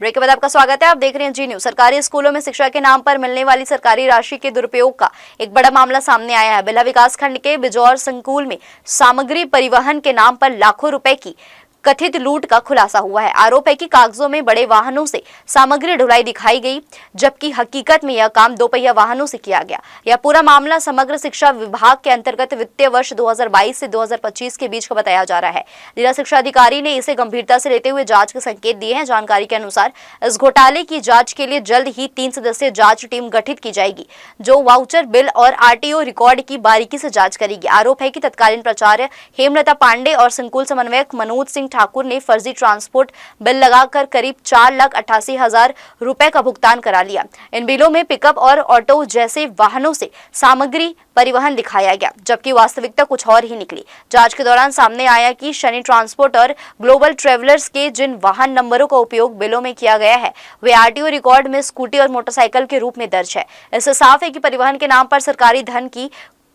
Break के बाद आपका स्वागत है। आप देख रहे हैं जी न्यूज। सरकारी स्कूलों में शिक्षा के नाम पर मिलने वाली सरकारी राशि के दुरुपयोग का एक बड़ा मामला सामने आया है। बेल्हा विकास खंड के बिजौर संकुल में सामग्री परिवहन के नाम पर लाखों रुपए की कथित लूट का खुलासा हुआ है। आरोप है कि कागजों में बड़े वाहनों से सामग्री ढुलाई दिखाई गई, जबकि हकीकत में यह काम दोपहिया वाहनों से किया गया। यह पूरा मामला समग्र शिक्षा विभाग के अंतर्गत वित्तीय वर्ष 2022 से 2025 के बीच का बताया जा रहा है। जिला शिक्षा अधिकारी ने इसे गंभीरता से लेते हुए जांच के संकेत दिए हैं। जानकारी के अनुसार इस घोटाले की जांच के लिए जल्द ही 3 सदस्यीय जांच टीम गठित की जाएगी, जो वाउचर बिल और आरटीओ रिकॉर्ड की बारीकी से जांच करेगी। आरोप है कि तत्कालीन प्राचार्य हेमलता पांडे और संकुल समन्वयक मनोज सिंह ठाकुर ने फर्जी ट्रांसपोर्ट बिल लगाकर करीब 4,88,000 रुपए का भुगतान करा लिया। इन बिलों में पिकअप और ऑटो जैसे वाहनों से सामग्री परिवहन दिखाया गया, जबकि वास्तविकता कुछ और ही निकली। जांच के दौरान सामने आया कि शनि ट्रांसपोर्ट और ग्लोबल ट्रेवलर्स के जिन वाहन नंबरों का उपयोग बिलों में किया गया है, वे आरटीओ रिकॉर्ड में स्कूटी और मोटरसाइकिल के रूप में दर्ज है। इससे साफ है कि परिवहन के नाम पर सरकारी धन की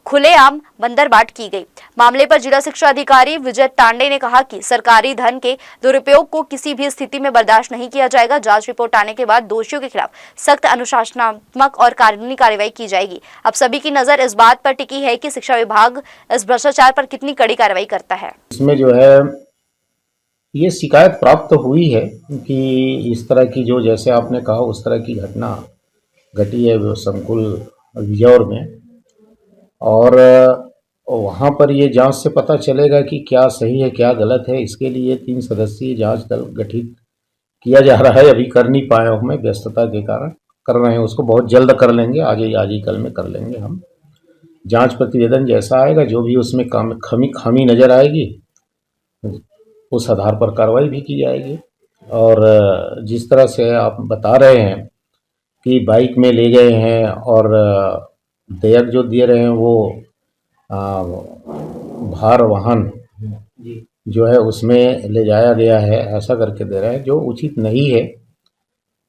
खुलेआम बंदरबाट की गई। मामले पर जिला शिक्षा अधिकारी विजय तांडे ने कहा कि सरकारी धन के दुरुपयोग को किसी भी स्थिति में बर्दाश्त नहीं किया जाएगा। जांच रिपोर्ट आने के बाद दोषियों के खिलाफ सख्त अनुशासनात्मक और कानूनी कार्रवाई की जाएगी। अब सभी की नजर इस बात पर टिकी है कि शिक्षा विभाग इस भ्रष्टाचार पर कितनी कड़ी कार्रवाई करता है। इसमें जो है ये शिकायत प्राप्त हुई है कि इस तरह की जो जैसे आपने कहा उस तरह की घटना घटी है संकुल बिजौर में, और वहाँ पर ये जांच से पता चलेगा कि क्या सही है क्या गलत है। इसके लिए 3 सदस्यीय जांच दल गठित किया जा रहा है। अभी कर नहीं पाए हमें व्यस्तता के कारण, कर रहे हैं उसको, बहुत जल्द कर लेंगे, आज ही कल में कर लेंगे हम। जांच प्रतिवेदन जैसा आएगा, जो भी उसमें खामी नज़र आएगी उस आधार पर कार्रवाई भी की जाएगी। और जिस तरह से आप बता रहे हैं कि बाइक में ले गए हैं और देयक जो दे रहे हैं वो भार वाहन जो है उसमें ले जाया गया है, ऐसा करके दे रहे हैं, जो उचित नहीं है।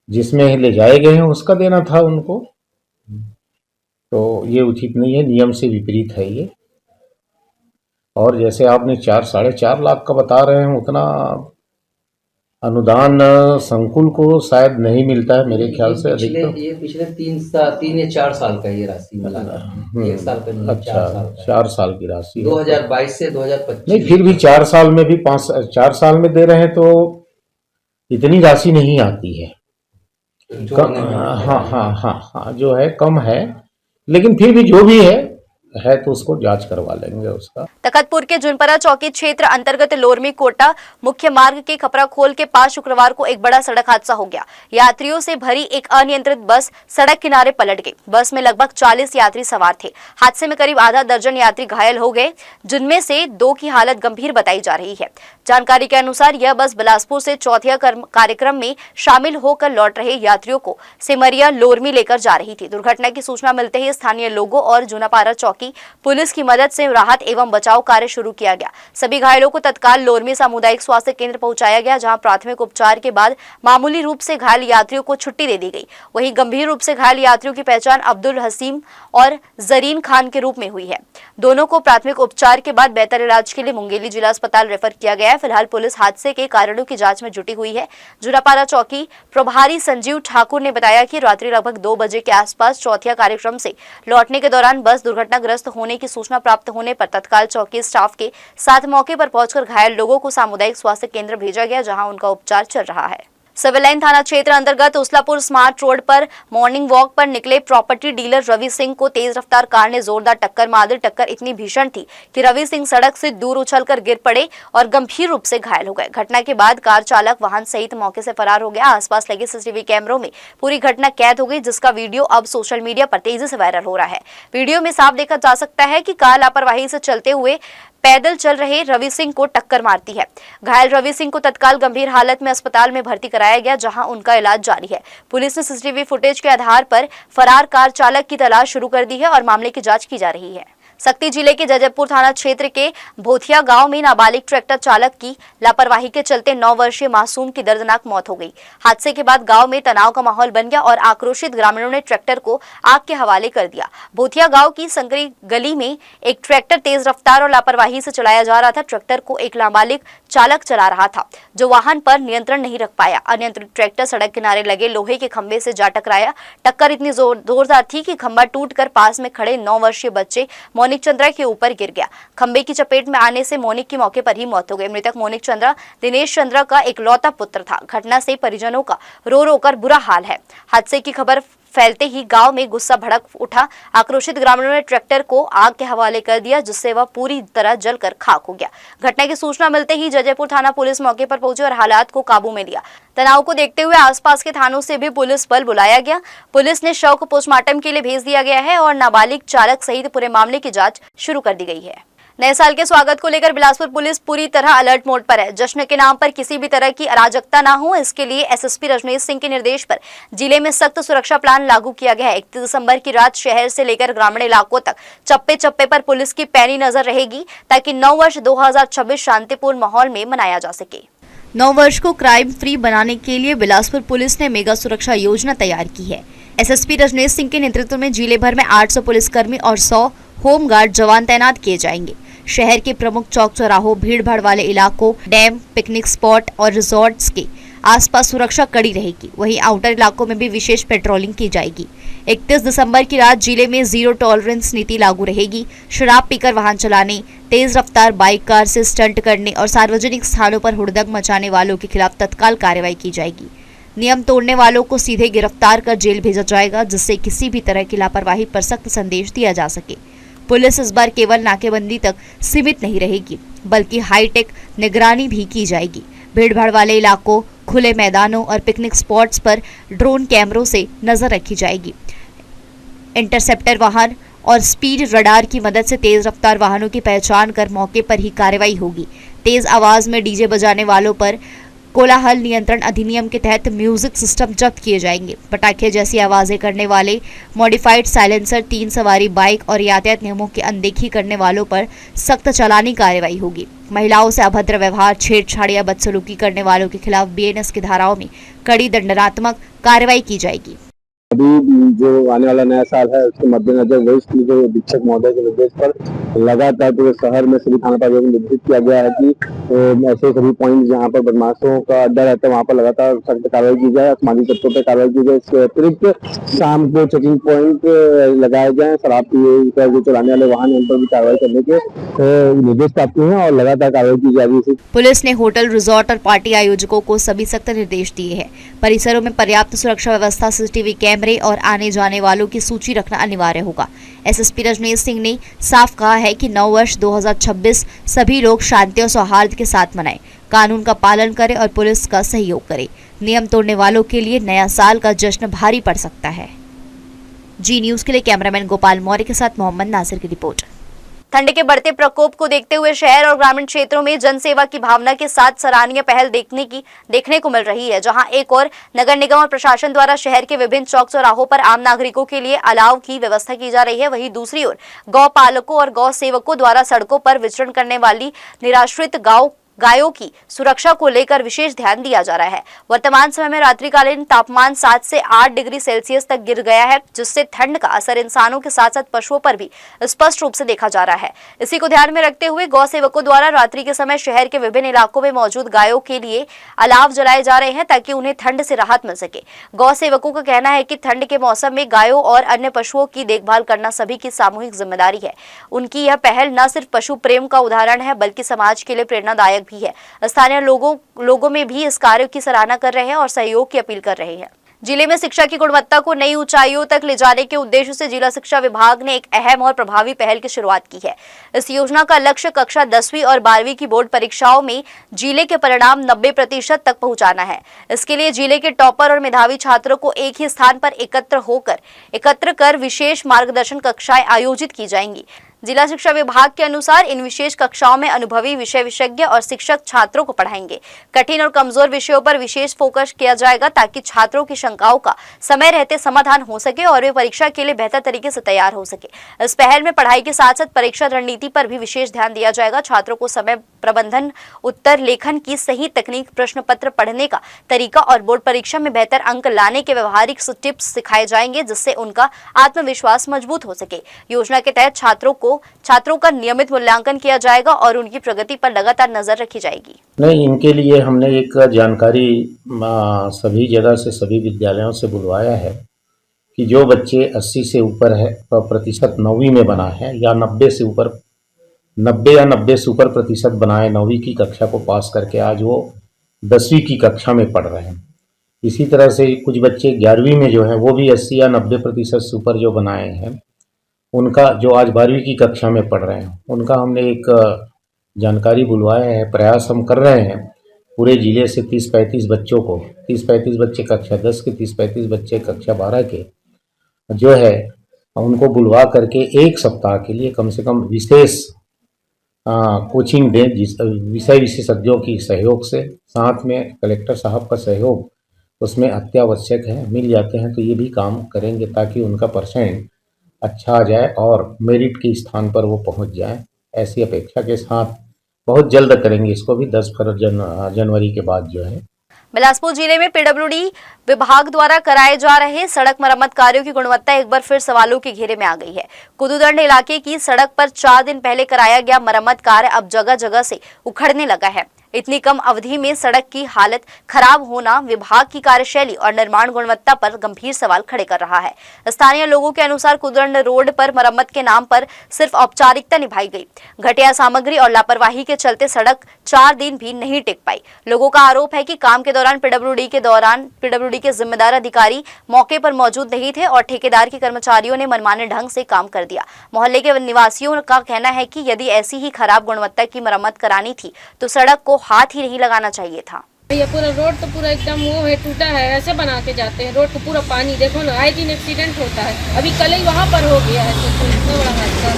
जिसमें ले जाए गए हैं उसका देना था उनको, तो ये उचित नहीं है, नियम से विपरीत है ये। और जैसे आपने 4-4.5 लाख का बता रहे हैं, उतना अनुदान संकुल को शायद नहीं मिलता है मेरे ख्याल से। अधिकतर ये पिछले 3 या 4 साल का ये राशि मिला है। 1 साल का नहीं, अच्छा 4 साल की राशि 2022 से 2025। नहीं, फिर भी 4 साल में भी 4 साल में दे रहे हैं तो इतनी राशि नहीं आती है। हाँ, जो है कम है, लेकिन फिर भी जो भी है तो उसको जांच करवा लेंगे उसका। तखतपुर के जुनपरा चौकी क्षेत्र अंतर्गत लोरमी कोटा मुख्य मार्ग के खपरा खोल के पास शुक्रवार को एक बड़ा सड़क हादसा हो गया। यात्रियों से भरी एक अनियंत्रित बस सड़क किनारे पलट गई। बस में लगभग 40 यात्री सवार थे। हादसे में करीब आधा दर्जन यात्री घायल हो गए, जिनमें से 2 की हालत गंभीर बताई जा रही है। जानकारी के अनुसार यह बस बिलासपुर से चौथिया कार्यक्रम में शामिल होकर लौट रहे यात्रियों को सिमरिया लोरमी लेकर जा रही थी। दुर्घटना की सूचना मिलते ही स्थानीय लोगों और जुनापारा चौकी पुलिस की मदद से राहत एवं बचाव कार्य शुरू किया गया। सभी घायलों को तत्काल लोरमी सामुदायिक स्वास्थ्य केंद्र पहुंचाया गया, जहां प्राथमिक उपचार के बाद मामूली रूप से घायल यात्रियों को छुट्टी दे दी गई। वहीं गंभीर रूप से घायल यात्रियों की पहचान अब्दुल हसीम और जरीन खान के रूप में हुई है। दोनों को प्राथमिक उपचार के बाद बेहतर इलाज के लिए मुंगेली जिला अस्पताल रेफर किया गया है। फिलहाल पुलिस हादसे के कारणों की जांच में जुटी हुई है। जुनापारा चौकी प्रभारी संजीव ठाकुर ने बताया कि रात्रि लगभग 2 बजे के आसपास चौथिया कार्यक्रम से लौटने के दौरान बस दुर्घटनाग्रस्त होने की सूचना प्राप्त होने पर तत्काल चौकी स्टाफ के साथ मौके पर पहुंचकर घायल लोगों को सामुदायिक स्वास्थ्य केंद्र भेजा गया, जहां उनका उपचार चल रहा है। सिविल लाइन थाना क्षेत्र अंतर्गत उसलापुर स्मार्ट रोड पर मॉर्निंग वॉक पर निकले प्रॉपर्टी डीलर रवि सिंह को तेज रफ्तार कार ने जोरदार टक्कर मार दी। टक्कर इतनी भीषण थी कि रवि सिंह सड़क से दूर उछलकर गिर पड़े और गंभीर रूप से घायल हो गए। घटना के बाद कार चालक वाहन सहित मौके से फरार हो गया। आसपास लगे सीसीटीवी कैमरों में पूरी घटना कैद हो गई, जिसका वीडियो अब सोशल मीडिया पर तेजी से वायरल हो रहा है। वीडियो में साफ देखा जा सकता है कि कार लापरवाही से चलते हुए पैदल चल रहे रवि सिंह को टक्कर मारती है। घायल रवि सिंह को तत्काल गंभीर हालत में अस्पताल में भर्ती कराया गया, जहां उनका इलाज जारी है। पुलिस ने सीसीटीवी फुटेज के आधार पर फरार कार चालक की तलाश शुरू कर दी है और मामले की जांच की जा रही है। सक्ती जिले के जजयपुर थाना क्षेत्र के भोथिया गांव में नाबालिग ट्रैक्टर चालक की लापरवाही के चलते 9 वर्षीय मासूम की दर्दनाक मौत हो गई। हादसे के बाद गांव में तनाव का माहौल बन गया और आक्रोशित ग्रामीणों ने ट्रैक्टर को आग के हवाले कर दिया। भोथिया गांव की संकरी गली में एक ट्रैक्टर तेज रफ्तार और लापरवाही से चलाया जा रहा था। ट्रैक्टर को एक नाबालिग चालक चला रहा था जो वाहन पर नियंत्रण नहीं रख पाया। अनियंत्रित ट्रैक्टर सड़क किनारे लगे लोहे के खंभे से जा टकराया। टक्कर इतनी जोरदार थी कि खंभा टूटकर पास में खड़े 9 वर्षीय बच्चे मोनिक चंद्रा के ऊपर गिर गया। खंभे की चपेट में आने से मोनिक की मौके पर ही मौत हो गई। मृतक मोनिक चंद्रा दिनेश चंद्रा का इकलौता पुत्र था। घटना से परिजनों का रो रो कर बुरा हाल है। हादसे की खबर फैलते ही गांव में गुस्सा भड़क उठा। आक्रोशित ग्रामीणों ने ट्रैक्टर को आग के हवाले कर दिया जिससे वह पूरी तरह जलकर खाक हो गया। घटना की सूचना मिलते ही जजयपुर थाना पुलिस मौके पर पहुंची और हालात को काबू में लिया। तनाव को देखते हुए आसपास के थानों से भी पुलिस बल बुलाया गया। पुलिस ने शव को पोस्टमार्टम के लिए भेज दिया गया है और नाबालिग चालक सहित पूरे मामले की जांच शुरू कर दी गई है। नए साल के स्वागत को लेकर बिलासपुर पुलिस पूरी तरह अलर्ट मोड पर है। जश्न के नाम पर किसी भी तरह की अराजकता ना हो, इसके लिए एसएसपी रजनीश सिंह के निर्देश पर जिले में सख्त सुरक्षा प्लान लागू किया गया है। 31 दिसंबर की रात शहर से लेकर ग्रामीण इलाकों तक चप्पे चप्पे पर पुलिस की पैनी नजर रहेगी ताकि नव वर्ष 2026 शांतिपूर्ण माहौल में मनाया जा सके। नव वर्ष को क्राइम फ्री बनाने के लिए बिलासपुर पुलिस ने मेगा सुरक्षा योजना तैयार की है। एसएसपी रजनीश सिंह के नेतृत्व में जिले भर में 800 पुलिसकर्मी और 100 होमगार्ड जवान तैनात किए जाएंगे। शहर के प्रमुख चौक चौराहों, भीड़ भाड़ वाले इलाकों, डैम, पिकनिक स्पॉट और रिजॉर्ट्स के आसपास सुरक्षा कड़ी रहेगी। वहीं आउटर इलाकों में भी विशेष पेट्रोलिंग की जाएगी। 31 दिसंबर की रात जिले में जीरो टॉलरेंस नीति लागू रहेगी। शराब पीकर वाहन चलाने, तेज रफ्तार बाइक कार से स्टंट करने और सार्वजनिक स्थानों पर हुड़दंग मचाने वालों के खिलाफ तत्काल कार्रवाई की जाएगी। नियम तोड़ने वालों को सीधे गिरफ्तार कर जेल भेजा जाएगा जिससे किसी भी तरह की लापरवाही पर सख्त संदेश दिया जा सके। पुलिस इस बार केवल नाकेबंदी तक सीमित नहीं रहेगी बल्कि हाईटेक निगरानी भी की जाएगी। भीड़भाड़ वाले इलाकों, खुले मैदानों और पिकनिक स्पॉट्स पर ड्रोन कैमरों से नजर रखी जाएगी। इंटरसेप्टर वाहन और स्पीड रडार की मदद से तेज रफ्तार वाहनों की पहचान कर मौके पर ही कार्रवाई होगी। तेज आवाज में डीजे बजाने वालों पर कोलाहल नियंत्रण अधिनियम के तहत म्यूजिक सिस्टम जब्त किए जाएंगे। पटाखे जैसी आवाजें करने वाले, मॉडिफाइड साइलेंसर, 3 सवारी बाइक और यातायात नियमों की अनदेखी करने वालों पर सख्त चालानी कार्रवाई होगी। महिलाओं से अभद्र व्यवहार, छेड़छाड़ या बदसलूकी करने वालों के खिलाफ बीएनएस की धाराओं में कड़ी दंडात्मक कार्रवाई की जाएगी। अभी जो आने वाला नया साल है उसके मद्देनजर वरिष्ठ जो अधीक्षक महोदय के निर्देश पर लगातार पूरे शहर में सभी थाना प्रभारियों को निर्देशित किया गया है कि ऐसे सभी पॉइंट जहां पर बदमाशों का अड्डा रहता है वहां पर लगातार सख्त कार्रवाई की जाए, आसमानी तत्वों पर कार्रवाई की जाए। इसके अतिरिक्त शाम को चेकिंग पॉइंट लगाए जाए, शराब पी जो चलाने वाले वाहन उन पर भी कार्रवाई करने के निर्देश प्राप्त हुए हैं और लगातार कार्रवाई की जा रही है। पुलिस ने होटल, रिजॉर्ट और पार्टी आयोजकों को सभी सख्त निर्देश दिए हैं। परिसरों में पर्याप्त सुरक्षा व्यवस्था, सीसीटीवी कैमरे और आने जाने वालों की सूची रखना अनिवार्य होगा। एसएसपी रजनीश सिंह ने साफ कहा है कि नव वर्ष 2026 सभी लोग शांति और सौहार्द के साथ मनाएं, कानून का पालन करें और पुलिस का सहयोग करें। नियम तोड़ने वालों के लिए नया साल का जश्न भारी पड़ सकता है। जी न्यूज के लिए कैमरामैन गोपाल मौर्य के साथ मोहम्मद नासिर की रिपोर्ट। ठंड के बढ़ते प्रकोप को देखते हुए शहर और ग्रामीण क्षेत्रों में जनसेवा की भावना के साथ सराहनीय पहल देखने को मिल रही है। जहां एक और नगर निगम और प्रशासन द्वारा शहर के विभिन्न चौक चौराहों पर आम नागरिकों के लिए अलाव की व्यवस्था की जा रही है, वहीं दूसरी ओर गौ पालकों और गौ सेवकों द्वारा सड़कों पर विचरण करने वाली निराश्रित गायों की सुरक्षा को लेकर विशेष ध्यान दिया जा रहा है। वर्तमान समय में रात्रिकालीन तापमान 7 से 8 डिग्री सेल्सियस तक गिर गया है, जिससे ठंड का असर इंसानों के साथ साथ पशुओं पर भी स्पष्ट रूप से देखा जा रहा है। इसी को ध्यान में रखते हुए गौ सेवकों द्वारा रात्रि के समय शहर के विभिन्न इलाकों में मौजूद गायों के लिए अलाव जलाए जा रहे हैं ताकि उन्हें ठंड से राहत मिल सके। गौ सेवकों का कहना है कि ठंड के मौसम में गायों और अन्य पशुओं की देखभाल करना सभी की सामूहिक जिम्मेदारी है। उनकी यह पहल न सिर्फ पशु प्रेम का उदाहरण है बल्कि समाज के लिए प्रेरणादायक भी है। स्थानीय लोगों में भी इस कार्य की सराहना कर रहे हैं और सहयोग की अपील कर रहे हैं। जिले में शिक्षा की गुणवत्ता को नई ऊंचाइयों तक ले जाने के उद्देश्य से जिला शिक्षा विभाग ने एक अहम और प्रभावी पहल की शुरुआत की है। इस योजना का लक्ष्य कक्षा 10वीं और 12वीं की बोर्ड परीक्षाओं में जिले के परिणाम 90% तक पहुंचाना है। इसके लिए जिले के टॉपर और मेधावी छात्रों को एक ही स्थान पर एकत्र कर विशेष मार्गदर्शन कक्षाएं आयोजित की जाएंगी। जिला शिक्षा विभाग के अनुसार इन विशेष कक्षाओं में अनुभवी विषय विशेषज्ञ और शिक्षक छात्रों को पढ़ाएंगे। कठिन और कमजोर विषयों पर विशेष फोकस किया जाएगा ताकि छात्रों की शंकाओं का समय रहते समाधान हो सके और वे परीक्षा के लिए बेहतर तरीके से तैयार हो सके। इस पहल में पढ़ाई के साथ साथ परीक्षा रणनीति पर भी विशेष ध्यान दिया जाएगा। छात्रों को समय प्रबंधन, उत्तर लेखन की सही तकनीक, प्रश्न पत्र पढ़ने का तरीका और बोर्ड परीक्षा में बेहतर अंक लाने के व्यवहारिक टिप्स सिखाए जाएंगे, जिससे उनका आत्मविश्वास मजबूत हो सके। योजना के तहत छात्रों का नियमित मूल्यांकन किया जाएगा और उनकी प्रगति पर लगातार नजर रखी जाएगी। नहीं, इनके लिए हमने एक जानकारी सभी जगह से, सभी विद्यालयों से बुलवाया है कि जो बच्चे 80 से ऊपर है प्रतिशत 9वीं में बना है या 90 या 90 से ऊपर प्रतिशत बनाए 9वीं की कक्षा को पास करके आज वो 10वीं की कक्षा में पढ़ रहे हैं। इसी तरह से कुछ बच्चे 11वीं में जो है वो भी 80 या 90 प्रतिशत से ऊपर जो बनाए हैं, उनका जो आज 12वीं की कक्षा में पढ़ रहे हैं, उनका हमने एक जानकारी बुलवाया है। प्रयास हम कर रहे हैं पूरे ज़िले से 30-35 बच्चों को, 30-35 बच्चे कक्षा 10 के, 30-35 बच्चे कक्षा 12 के जो है उनको बुलवा करके एक सप्ताह के लिए कम से कम विशेष कोचिंग दें, जिस विषय विशेषज्ञों की सहयोग से, साथ में कलेक्टर साहब का सहयोग उसमें अत्यावश्यक है। मिल जाते हैं तो ये भी काम करेंगे ताकि उनका परसेंट अच्छा आ जाए और मेरिट के स्थान पर वो पहुंच जाए। ऐसी अपेक्षा के साथ बहुत जल्द करेंगे इसको भी, 10 जनवरी के बाद जो है। बिलासपुर जिले में पीडब्ल्यूडी विभाग द्वारा कराए जा रहे सड़क मरम्मत कार्यों की गुणवत्ता एक बार फिर सवालों के घेरे में आ गई है। कुदुदंड इलाके की सड़क पर 4 दिन पहले कराया गया मरम्मत कार्य अब जगह जगह से उखड़ने लगा है। इतनी कम अवधि में सड़क की हालत खराब होना विभाग की कार्यशैली और निर्माण गुणवत्ता पर गंभीर सवाल खड़े कर रहा है। स्थानीय लोगों के अनुसार कुदुदंड रोड पर मरम्मत के नाम पर सिर्फ औपचारिकता निभाई गई। घटिया सामग्री और लापरवाही के चलते सड़क 4 दिन भी नहीं टिक पाई। लोगों का आरोप है कि काम के दौरान पीडब्ल्यूडी के जिम्मेदार अधिकारी मौके पर मौजूद नहीं थे और ठेकेदार के कर्मचारियों ने मनमाने ढंग से काम कर दिया। मोहल्ले के निवासियों का कहना है कि यदि ऐसी ही खराब गुणवत्ता की मरम्मत करानी थी तो सड़क को हाथ ही नहीं लगाना चाहिए था। ये पूरा रोड तो पूरा एकदम वो है, टूटा है, ऐसे बना के जाते हैं। रोड को पूरा पानी, देखो ना, आए दिन एक्सीडेंट होता है। अभी कल ही वहाँ पर हो गया है, तो इतना बड़ा हादसा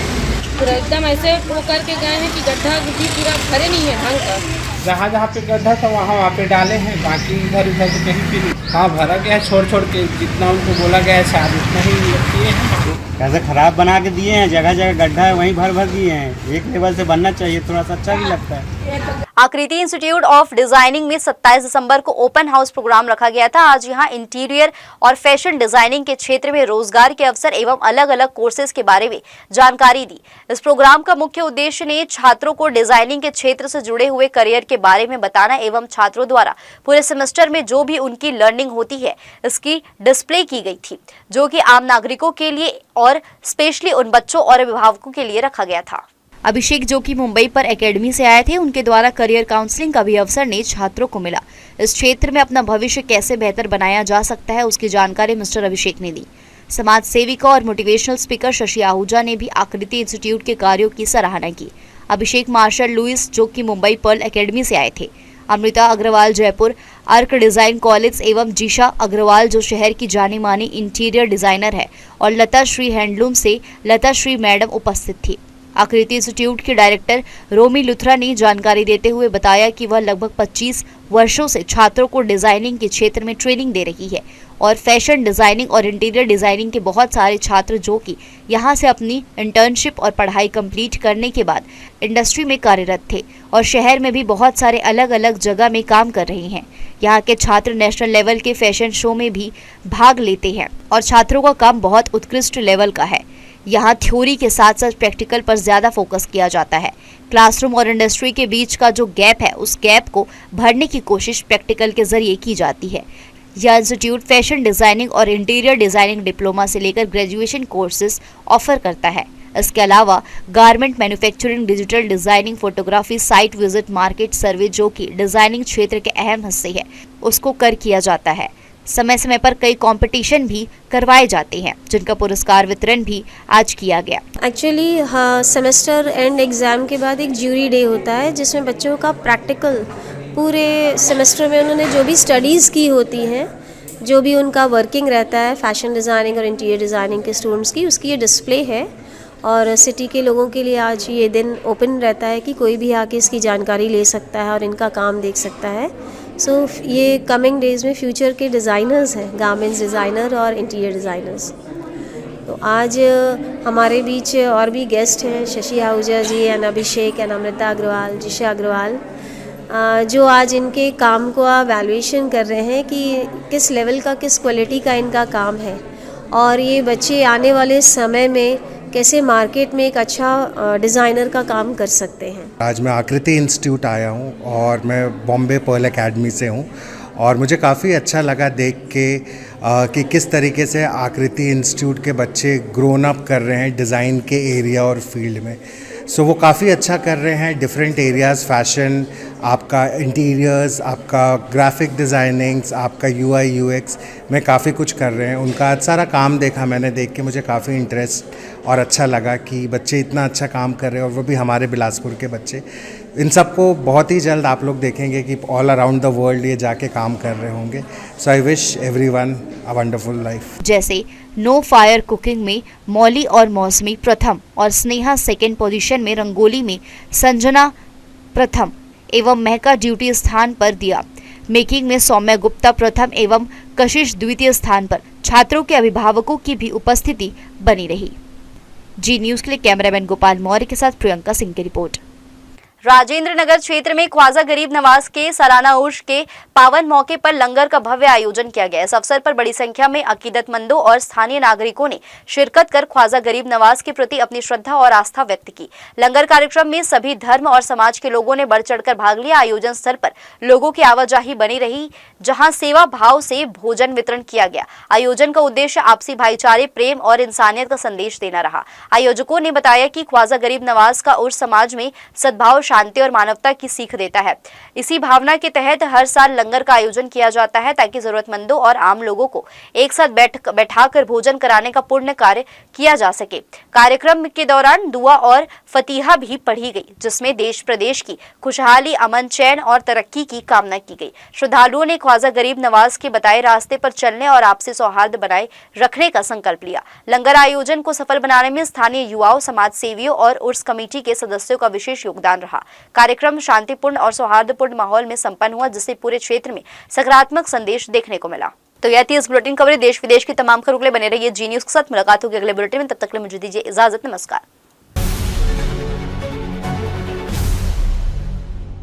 पूरा एकदम ऐसे वो करके गए हैं कि गड्ढा गुड्ढी पूरा भरे नहीं है ढंग का। जहाँ जहाँ पे गड्ढा था वहाँ पे डाले हैं, बाकी इधर उधर से कहीं भी नहीं। हाँ, भरा गया छोड़ के, जितना उनको बोला गया है शायद उतना ही किए हैं। कैसे खराब बना के दिए हैं, जगह जगह गड्ढा है वहीं भर दिए हैं। एक लेवल से बनना चाहिए, थोड़ा सा अच्छा भी लगता है। आकृति इंस्टीट्यूट ऑफ डिजाइनिंग में 27 दिसंबर को ओपन हाउस प्रोग्राम रखा गया था। आज यहां इंटीरियर और फैशन डिजाइनिंग के क्षेत्र में रोजगार के अवसर एवं अलग अलग कोर्सेज के बारे में जानकारी दी। इस प्रोग्राम का मुख्य उद्देश्य ने छात्रों को डिजाइनिंग के क्षेत्र से जुड़े हुए करियर के बारे में बताना एवं छात्रों द्वारा पूरे सेमेस्टर में जो भी उनकी लर्निंग होती है इसकी डिस्प्ले की गई थी, जो कि आम नागरिकों के लिए और स्पेशली उन बच्चों और अभिभावकों के लिए रखा गया था। अभिषेक, जो कि मुंबई पर एकेडमी से आए थे, उनके द्वारा करियर काउंसलिंग का भी अवसर ने छात्रों को मिला। इस क्षेत्र में अपना भविष्य कैसे बेहतर बनाया जा सकता है उसकी जानकारी मिस्टर अभिषेक ने दी। समाज सेविका और मोटिवेशनल स्पीकर शशि आहूजा ने भी आकृति इंस्टीट्यूट के कार्यों की सराहना की। अभिषेक मार्शल लुइस, जो कि मुंबई पर्ल एकेडमी से आए थे, Amrita Agarwal Jaipur arch design college एवं जीशा अग्रवाल जो शहर की जानी मानी इंटीरियर डिजाइनर है और लता श्री हैंडलूम से लता श्री मैडम उपस्थित थी। आकृति इंस्टीट्यूट के डायरेक्टर रोमी लुथरा ने जानकारी देते हुए बताया कि वह लगभग 25 वर्षों से छात्रों को डिजाइनिंग के क्षेत्र में ट्रेनिंग दे रही है और फैशन डिजाइनिंग और इंटीरियर डिजाइनिंग के बहुत सारे छात्र जो कि यहां से अपनी इंटर्नशिप और पढ़ाई कंप्लीट करने के बाद इंडस्ट्री में कार्यरत थे और शहर में भी बहुत सारे अलग अलग जगह में काम कर रहे हैं। यहाँ के छात्र नेशनल लेवल के फैशन शो में भी भाग लेते हैं और छात्रों का काम बहुत उत्कृष्ट लेवल का है। यहाँ थ्योरी के साथ साथ प्रैक्टिकल पर ज्यादा फोकस किया जाता है। क्लासरूम और इंडस्ट्री के बीच का जो गैप है उस गैप को भरने की कोशिश प्रैक्टिकल के जरिए की जाती है। यह इंस्टीट्यूट फैशन डिजाइनिंग और इंटीरियर डिजाइनिंग डिप्लोमा से लेकर ग्रेजुएशन कोर्सेज ऑफर करता है। इसके अलावा garment manufacturing, digital designing, photography, site visit, market सर्वे जो कि डिजाइनिंग क्षेत्र के अहम हिस्से है उसको कर किया जाता है। समय समय पर कई कंपटीशन भी करवाए जाते हैं जिनका पुरस्कार वितरण भी आज किया गया। एक्चुअली सेमेस्टर एंड एग्ज़ाम के बाद एक ज्यूरी डे होता है जिसमें बच्चों का प्रैक्टिकल पूरे सेमेस्टर में उन्होंने जो भी स्टडीज़ की होती हैं, जो भी उनका वर्किंग रहता है फैशन डिज़ाइनिंग और इंटीरियर डिज़ाइनिंग के स्टूडेंट्स की, उसकी ये डिस्प्ले है और सिटी के लोगों के लिए आज ये दिन ओपन रहता है कि कोई भी आके इसकी जानकारी ले सकता है और इनका काम देख सकता है। सो ये कमिंग डेज़ में फ्यूचर के डिज़ाइनर्स हैं, गारमेंट्स डिज़ाइनर और इंटीरियर डिज़ाइनर्स। तो आज हमारे बीच और भी गेस्ट हैं, शशि आहूजा जी एंड अभिषेक एंड अमृता अग्रवाल, जिशा अग्रवाल, जो आज इनके काम को वैल्यूएशन कर रहे हैं कि किस लेवल का, किस क्वालिटी का इनका काम है और ये बच्चे आने वाले समय में कैसे मार्केट में एक अच्छा डिज़ाइनर का काम कर सकते हैं। आज मैं आकृति इंस्टीट्यूट आया हूँ और मैं बॉम्बे पर्ल एकेडमी से हूँ और मुझे काफ़ी अच्छा लगा देख के कि किस तरीके से आकृति इंस्टीट्यूट के बच्चे ग्रोन अप कर रहे हैं डिज़ाइन के एरिया और फील्ड में। सो वो काफ़ी अच्छा कर रहे हैं, डिफरेंट एरियाज़, फैशन, आपका इंटीरियर्स, आपका ग्राफिक डिज़ाइनिंग्स, आपका UI UX में काफ़ी कुछ कर रहे हैं। उनका सारा काम देखा मैंने, देख के मुझे काफ़ी इंटरेस्ट और अच्छा लगा कि बच्चे इतना अच्छा काम कर रहे हैं और वो भी हमारे बिलासपुर के बच्चे। इन सबको बहुत ही जल्द आप लोग देखेंगे कि ऑल अराउंड द वर्ल्ड ये जाके काम कर रहे होंगे। So I wish everyone a wonderful life. जैसे नो फायर कुकिंग में मौली और मौसमी प्रथम और स्नेहा सेकेंड पोजीशन में, रंगोली में संजना प्रथम एवं महका ड्यूटी स्थान पर दिया, मेकिंग में सौम्या गुप्ता प्रथम एवं कशिश द्वितीय स्थान पर। छात्रों के अभिभावकों की भी उपस्थिति बनी रही। जी न्यूज़ के लिए कैमरामैन गोपाल मौर्य के साथ प्रियंका सिंह की रिपोर्ट। राजेंद्र नगर क्षेत्र में ख्वाजा गरीब नवाज के सालाना उर्स के पावन मौके पर लंगर का भव्य आयोजन किया गया। इस अवसर पर बड़ी संख्या में अकीदतमंदों और स्थानीय नागरिकों ने शिरकत कर ख्वाजा गरीब नवाज के प्रति अपनी श्रद्धा और आस्था व्यक्त की। लंगर कार्यक्रम में सभी धर्म और समाज के लोगों ने बढ़ चढ़कर भाग लिया। आयोजन स्थल पर लोगों की आवाजाही बनी रही, जहां सेवा भाव से भोजन वितरण किया गया। आयोजन का उद्देश्य आपसी भाईचारे, प्रेम और इंसानियत का संदेश देना रहा। आयोजकों ने बताया कि ख्वाजा गरीब नवाज का उर्स समाज में सद्भाव, शांति और मानवता की सीख देता है। इसी भावना के तहत हर साल लंगर का आयोजन किया जाता है ताकि जरूरतमंदों और आम लोगों को एक साथ बैठाकर भोजन कराने का पुण्य कार्य किया जा सके। कार्यक्रम के दौरान दुआ और फतीहा भी पढ़ी गई, जिसमें देश प्रदेश की खुशहाली, अमन, चैन और तरक्की की कामना की गई। श्रद्धालुओं ने ख्वाजा गरीब नवाज के बताए रास्ते पर चलने और आपसी सौहार्द बनाए रखने का संकल्प लिया। लंगर आयोजन को सफल बनाने में स्थानीय युवाओं, समाज सेवियों और उर्स कमेटी के सदस्यों का विशेष योगदान रहा। कार्यक्रम शांतिपूर्ण और सौहार्दपूर्ण माहौल में संपन्न हुआ, जिससे पूरे क्षेत्र में सकारात्मक संदेश देखने को मिला। तो यह थी इस बुलेटिन कवरेज। देश विदेश की तमाम खबरों के लिए बने रहिए जी न्यूज़ के साथ। मुलाकात होगी अगले बुलेटिन में, तब तक के लिए मुझे दीजिए इजाजत। नमस्कार।